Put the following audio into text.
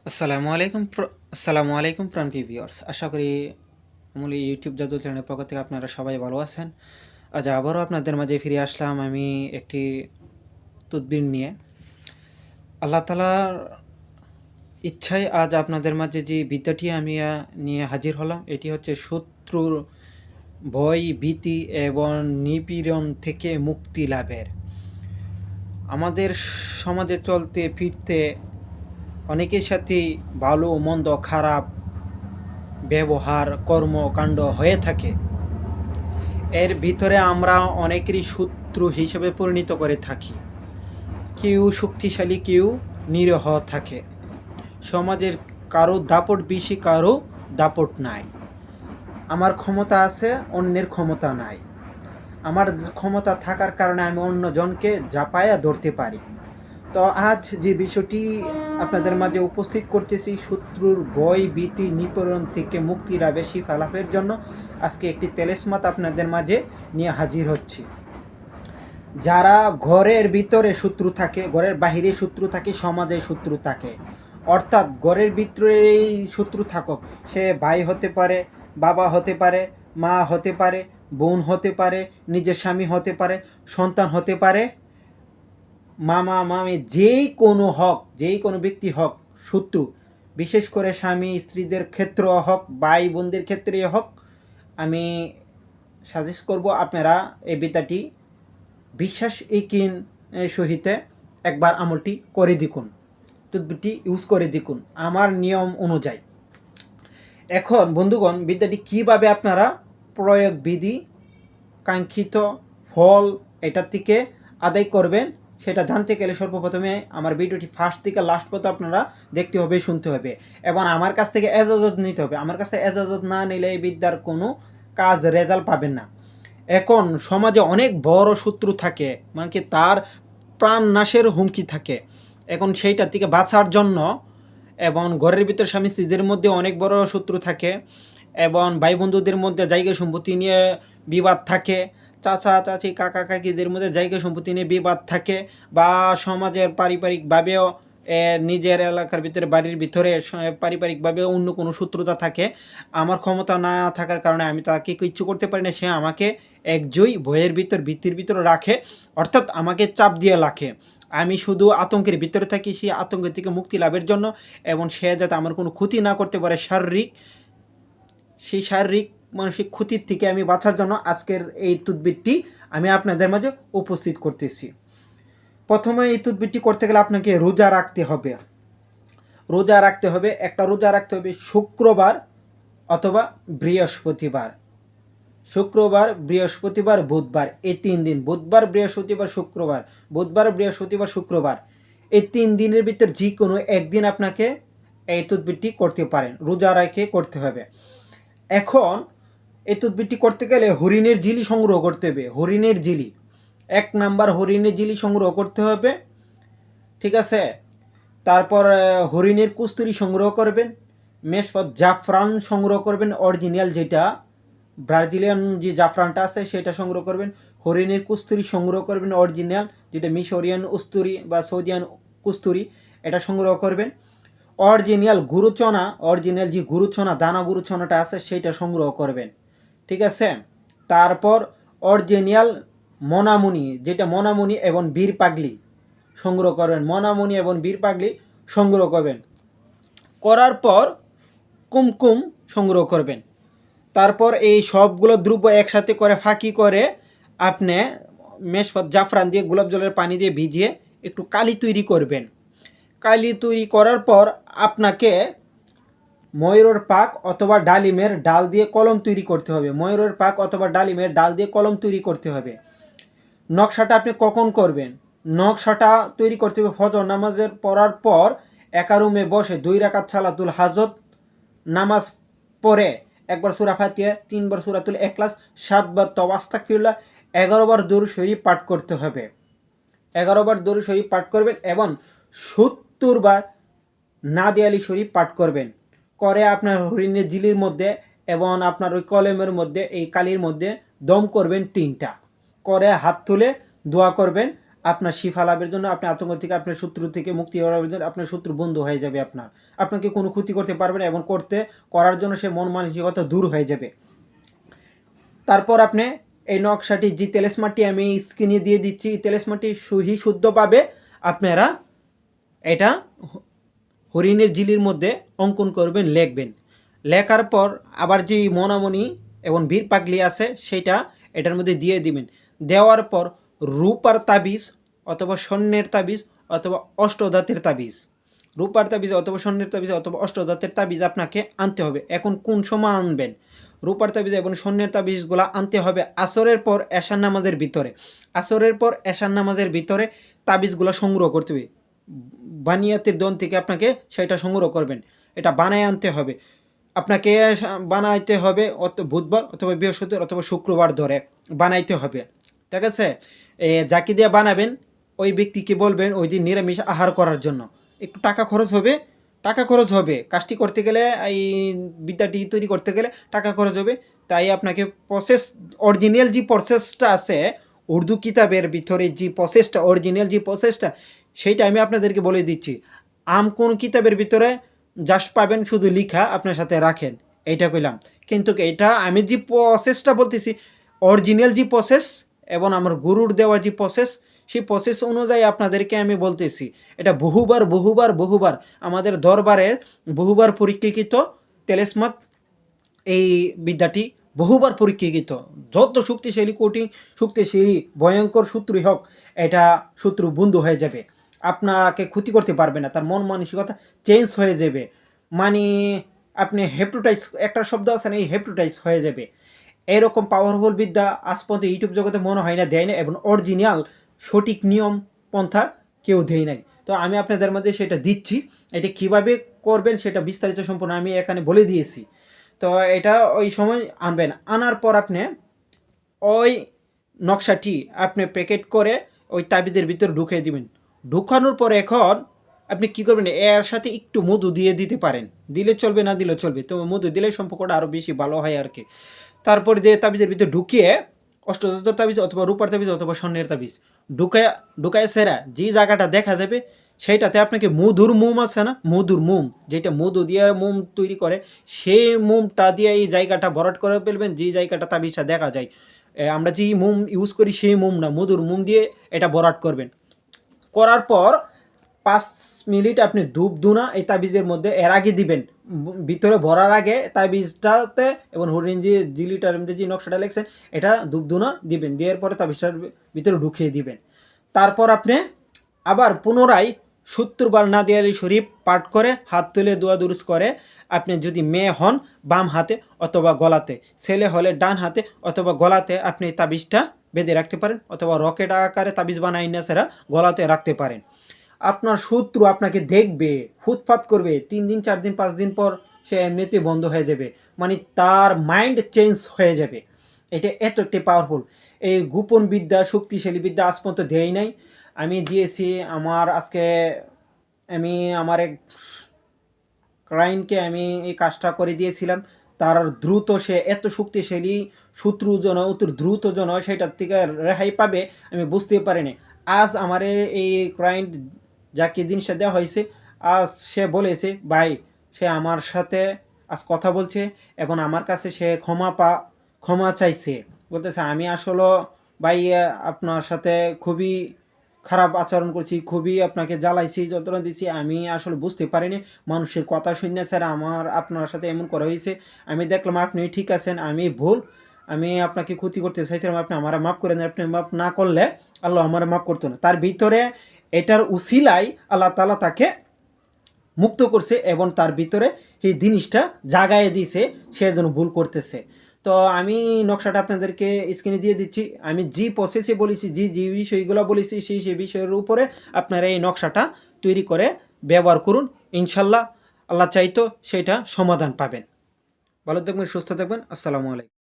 আসসালামু আলাইকুম প্রাণ ভিউয়ার্স, আশা করি আমূল ইউটিউব জাদু চ্যানেলের পক্ষ থেকে আপনারা সবাই ভালো আছেন। আজ আবারও আপনাদের মাঝে ফিরে আসলাম আমি একটি তদবির নিয়ে। আল্লাহ তাআলার ইচ্ছায় আজ আপনাদের মাঝে যে বিদ্যাটি আমি নিয়ে হাজির হলাম, এটি হচ্ছে শত্রুর ভয়, ভীতি এবং নিপীড়ন থেকে মুক্তি লাভের। আমাদের সমাজে চলতে ফিরতে অনেকের সাথেই ভালো মন্দ খারাপ ব্যবহার কর্মকাণ্ড হয়ে থাকে। এর ভিতরে আমরা অনেকেরই শত্রু হিসেবে পরিণত করে থাকি। কেউ শক্তিশালী, কেউ নিরীহ থাকে। সমাজের কারো দাপট বেশি, কারো দাপট নাই। আমার ক্ষমতা আছে, অন্যের ক্ষমতা নাই। আমার ক্ষমতা থাকার কারণে আমি অন্যজনকে ঝাঁপায়া ধরতে পারি। তো আজ যে বিষয়টি আপনাদের মাঝে উপস্থিত করতেছি, শত্রুর ভয়, ভীতি, নিপীড়ন থেকে মুক্তি লাভের শিফা লাভের জন্য আজকে একটি তেলেসমাত আপনাদের মাঝে নিয়ে হাজির হচ্ছি। যারা ঘরের ভিতরে শত্রু থাকে, ঘরের বাহিরে শত্রু থাকে, সমাজে শত্রু থাকে, অর্থাৎ ঘরের ভিতরেই শত্রু থাকুক, সে ভাই হতে পারে, বাবা হতে পারে, মা হতে পারে, বোন হতে পারে, নিজের স্বামী হতে পারে, সন্তান হতে পারে, মামা মামি, যেই কোনো ব্যক্তি হোক শত্রু, বিশেষ করে স্বামী স্ত্রীদের ক্ষেত্রে হোক, ভাই বোনদের ক্ষেত্রে হোক, আমি সাজেস্ট করব আপনারা এই বিদ্যাটি বিশ্বাস ইকিন সহিতে একবার আমলটি করে দেখুন, তদবিরটি ইউজ করে দেখুন আমার নিয়ম অনুযায়ী। এখন বন্ধুগণ, বিদ্যাটি কীভাবে আপনারা প্রয়োগ বিধি, কাঙ্ক্ষিত ফল এটার থেকে আদায় করবেন সেটা জানতে গেলে সর্বপ্রথমে আমার ভিডিওটি ফার্স্ট থেকে লাস্ট পর্যন্ত আপনারা দেখতে হবে, শুনতে হবে এবং আমার কাছ থেকে এজাজত নিতে হবে। আমার কাছে এজাজত না নিলে এই বিদ্যার কোনো কাজ রেজাল্ট পাবেন না। এখন সমাজে অনেক বড় শত্রু থাকে, মানে কি তার প্রাণ নাশের হুমকি থাকে। এখন সেইটা থেকে বাঁচার জন্য এবং ঘরের ভিতর স্বামী স্ত্রীদের মধ্যে অনেক বড় শত্রু থাকে এবং ভাই বন্ধুদের মধ্যে জায়গা সম্পত্তি নিয়ে বিবাদ থাকে, চাচা চাচি কাকা কাকিদের মধ্যে জায়গা সম্পত্তি নিয়ে বিবাদ থাকে, বা সমাজের পারিবারিকভাবেও নিজের এলাকার ভিতরে বাড়ির ভিতরে পারিবারিকভাবে অন্য কোনো শত্রুতা থাকে। আমার ক্ষমতা না থাকার কারণে আমি তাকে কিচ্ছু করতে পারি না, সে আমাকে একজয়ী ভয়ের ভিতর ভীতির ভিতরে রাখে, অর্থাৎ আমাকে চাপ দিয়ে রাখে। আমি শুধু আতঙ্কের ভিতরে থাকি সেই আতঙ্কের থেকে মুক্তি লাভের জন্য, এবং সে যাতে আমার কোনো ক্ষতি না করতে পারে সেই শারীরিক মানসিক ক্ষতির থেকে আমি বাঁচার জন্য আজকের এই তদবিরটি আমি আপনাদের মাঝে উপস্থিত করতেছি। প্রথমে এই তদবিরটি করতে গেলে আপনাকে রোজা রাখতে হবে। একটা রোজা রাখতে হবে শুক্রবার অথবা বৃহস্পতিবার। শুক্রবার, বৃহস্পতিবার, বুধবার, এই 3 দিন। বুধবার, বৃহস্পতিবার, শুক্রবার, বুধবার, বৃহস্পতিবার, শুক্রবার, এই 3 দিনের ভিতর যে কোনো একদিন আপনাকে এই তদবিরটি করতে পারেন, রোজা রেখে করতে হবে। এখন এই তদবিরটি করতে গেলে হরিণের ঝিলি সংগ্রহ করতে হবে। হরিণের ঝিলি, 1 নাম্বার হরিণের ঝিলি সংগ্রহ করতে হবে, ঠিক আছে। তারপর হরিণের কুস্তুরি সংগ্রহ করবেন, মেশফত জাফরান সংগ্রহ করবেন, অরিজিনাল যেটা ব্রাজিলিয়ান যে জাফরানটা আছে সেটা সংগ্রহ করবেন। হরিণের কুস্তুরি সংগ্রহ করবেন, অরিজিনাল যেটা মিশরিয়ান উস্তুরি বা সৌদিয়ান কুস্তুরি, এটা সংগ্রহ করবেন। অরিজিনাল গুরুচনা, অরিজিনাল যে গুরুচনা দানা গুরুচনাটা আছে সেইটা সংগ্রহ করবেন, ঠিক আছে। তারপর অরিজিনাল মনামুনি, যেটা মনামুনি এবং বীর পাগলি সংগ্রহ করবেন, মনামুনি এবং বীর পাগলি সংগ্রহ করবেন। করার পর কুমকুম সংগ্রহ করবেন। তারপর এই সবগুলো দ্রব্য একসাথে করে ফাঁকি করে আপনি মেশফত জাফরান দিয়ে গোলাপ জলের পানি দিয়ে ভিজিয়ে একটু কালি তৈরি করবেন। কালি তৈরি করার পর আপনাকে ময়ূরের পাক অথবা ডালিমের ডাল দিয়ে কলম তৈরি করতে হবে। ময়ূরের পাক অথবা ডালিমের ডাল দিয়ে কলম তৈরি করতে হবে। নকশাটা আপনি কখন করবেন? নকশাটা তৈরি করতে হবে ফজর নামাজের পড়ার পর একা রুমে বসে 2 রাকাত সালাতুল হাজত নামাজ পড়ে, একবার সূরা ফাতিহা, 3 বার সূরাতুল ইখলাস, 7 বার তওবা আস্তাগফিরুল্লাহ, 11 বার দরুদ শরীফ পাঠ করতে হবে। 11 বার দরুদ শরীফ পাঠ করবেন এবং 70 বার নাদি আলী শরীফ পাঠ করবেন। করে আপনার হরিণের ঝিলির মধ্যে এবং আপনার ওই কলমের মধ্যে, এই কালির মধ্যে দম করবেন 3টা। করে হাত তুলে দোয়া করবেন, আপনার শিফা লাভের জন্য, আপনি আতঙ্ক থেকে, আপনার শত্রু থেকে মুক্তি লাভের জন্য, আপনার শত্রু বন্ধু হয়ে যাবে, আপনাকে কোনো ক্ষতি করতে পারবে না, এবং করার জন্য সে মন মানসিকতা দূর হয়ে যাবে। তারপর আপনি এই নকশাটি, যে তেলেসমাটি আমি স্ক্রিনে দিয়ে দিচ্ছি, তেলেসমাটি সহি শুদ্ধভাবে আপনারা এটা হরিণের জিলির মধ্যে অঙ্কন করবেন, লিখবেন। লেখার পর আবার যে মনামণি এবং বীর পাগলি আছে সেটা এটার মধ্যে দিয়ে দিবেন। দেওয়ার পর রূপার তাবিজ অথবা স্বর্ণের তাবিজ অথবা অষ্টধাতের তাবিজ, রূপার তাবিজ অথবা স্বর্ণের তাবিজ অথবা অষ্টধাতের তাবিজ আপনাকে আনতে হবে। এখন কোন সময় আনবেন? রূপার তাবিজ এবং স্বর্ণের তাবিজগুলো আনতে হবে আসরের পর এশার নামাজের ভিতরে। আসরের পর এশার নামাজের ভিতরে তাবিজগুলো সংগ্রহ করতে হবে। বানিয়াতের দন থেকে আপনাকে সেটা সংগ্রহ করবেন, এটা বানায় আনতে হবে। আপনাকে বানাইতে হবে বুধবার অথবা বৃহস্পতিবার অথবা শুক্রবার ধরে বানাইতে হবে, ঠিক আছে? যাকে দিয়ে বানাবেন ওই ব্যক্তিকে বলবেন ওই দিন নিরামিষ আহার করার জন্য। একটু টাকা খরচ হবে, কাজটি করতে গেলে, এই বিদ্যাটি তৈরি করতে গেলে টাকা খরচ হবে। তাই আপনাকে অরিজিনাল যে প্রসেসটা আছে উর্দু কিতাবের ভিতরে, যে প্রসেসটা অরিজিনাল যে প্রসেসটা, সেইটা আমি আপনাদেরকে বলে দিচ্ছি। কোন কিতাবের ভিতরে জাস্ট পাবেন শুধু লিখা, আপনার সাথে রাখেন, এইটা কইলাম। কিন্তু এটা আমি যে প্রসেসটা বলতেছি, অরিজিনাল যে প্রসেস এবং আমার গুরুর দেওয়া যে প্রসেস, সেই প্রসেস অনুযায়ী আপনাদেরকে আমি বলতেছি। এটা বহুবার আমাদের দরবারের বহুবার পরীক্ষিত তেলেসমাত, এই বিদ্যাটি বহুবার পরীক্ষিত। যত শক্তিশালী শক্তিশালী ভয়ঙ্কর শত্রুই হোক, এটা শত্রু বন্ধু হয়ে যাবে, আপনাকে ক্ষতি করতে পারবে না, তার মন মানসিকতা চেঞ্জ হয়ে যাবে। মানে আপনি হেপ্টোটাইজ, একটা শব্দ আছে না, এই হেপ্টোটাইজ হয়ে যাবে। এরকম পাওয়ারফুল বিদ্যা আজ পর্যন্ত ইউটিউব জগতে মনে হয় না দেয় না, এবং অরিজিনাল সঠিক নিয়ম পন্থা কেউ দেয় নাই। তো আমি আপনাদের মধ্যে সেটা দিচ্ছি। এটা কিভাবে করবেন সেটা বিস্তারিত সম্পূর্ণ আমি এখানে বলে দিয়েছি। তো এটা ওই সময় আনবেন। আনার পর আপনি ওই নকশাটি আপনি প্যাকেট করে ওই তাবিজের ভিতরে ঢুকিয়ে দিবেন। ঢুকানোর পর এখন আপনি কী করবেন, এর সাথে একটু মধু দিয়ে দিতে পারেন, দিলে চলবে, না দিলেও চলবে, তো মধু দিলে সম্পর্কটা আরও বেশি ভালো হয় আর কি। তারপর দিয়ে তাবিজের ভিতরে ঢুকিয়ে অষ্টধাতুর তাবিজ অথবা রূপার তাবিজ অথবা স্বর্ণের তাবিজ ঢুকায় সেরা যে জায়গাটা দেখা যাবে সেইটাতে আপনাকে মধুর মোম আছে না, মধুর মোম, যেটা মধু দিয়ে মোম তৈরি করে, সেই মোমটা দিয়ে এই জায়গাটা ভরাট করে ফেলবেন, যে জায়গাটা তাবিজটা দেখা যায়। আমরা যে মোম ইউজ করি সেই মোম না, মধুর মোম দিয়ে এটা ভরাট করবেন। করার পর 5 মিনিট আপনি ধূপ ধুনা এই তাবিজের মধ্যে এর আগে দিবেন, ভিতরে ভরার আগে তাবিজটাতে, এবং হরিণ যে জিলিটার মধ্যে যে নকশাটা লেখছেন এটা ধূপ ধুনা দিবেন, দেওয়ার পরে তাবিজটার ভিতরে ঢুকিয়ে দিবেন। তারপর আপনি আবার পুনরায় 70 বার নাদিয়ালি শরীফ পাঠ করে হাত তুলে দোয়া দুরুস করে, আপনি যদি মেয়ে হন বাম হাতে অথবা গলাতে, ছেলে হলে ডান হাতে অথবা গলাতে আপনি তাবিজটা বেঁধে রাখতে পারেন, অথবা রকেট আকারে তাবিজ বানাই না সেরা গলাতে রাখতে পারেন। আপনার শত্রু আপনাকে দেখবে, ফুটপাত করবে, 3 দিন 4 দিন 5 দিন পর সে এমনিতে বন্ধ হয়ে যাবে, মানে তার মাইন্ড চেঞ্জ হয়ে যাবে। এটা এত একটি পাওয়ারফুল। এই গোপন বিদ্যা, শক্তিশালী বিদ্যা আজ পর্যন্ত দেয় নাই, আমি দিয়েছি। আমি আমার এক ক্লায়েন্টকে আমি এই কাজটা করে দিয়েছিলাম, তার দ্রুত সে এত শক্তিশালী শত্রু যেন অতি দ্রুত যেন সেটার থেকে রেহাই পাবে আমি বুঝতে পারিনি। আজ আমার এই ক্লায়েন্ট যাকে জিনিসটা দেওয়া হয়েছে, আজ সে বলেছে ভাই, সে আমার সাথে আজ কথা বলছে এবং আমার কাছে সে ক্ষমা চাইছে, বলতেছে আমি আসলে ভাই আপনার সাথে খুবই খারাপ আচরণ করছি, খুবই আপনাকে জ্বালাইছি, যন্ত্রণা দিচ্ছি, আমি আসলে বুঝতে পারিনি, মানুষের কথা শুনে স্যার আমার আপনার সাথে এমন করা হয়েছে, আমি দেখলাম আপনি ঠিক আছেন, আমি ভুল, আমি আপনাকে ক্ষতি করতে চাইছিলাম, আপনি আমার মাফ করে দেন, আপনি মাফ না করলে আল্লাহ আমার মাফ করতো না। তার ভিতরে এটার উসিলাই আল্লাহ তাআলা তাকে মুক্ত করছে এবং তার ভিতরে এই জিনিসটা জাগায় দিয়েছে, সে যেন ভুল করতেছে। তো আমি নকশাটা আপনাদেরকে স্ক্রিনে দিয়ে দিচ্ছি। আমি যে প্রসেসে বলেছি, যে বিষয়গুলো বলেছি সেই বিষয়ের উপরে আপনারা এই নকশাটা তৈরি করে ব্যবহার করুন, ইনশাল্লাহ আল্লাহ চাইতো সেটা সমাধান পাবেন। ভালো থাকবেন, সুস্থ থাকবেন। আসসালামু আলাইকুম।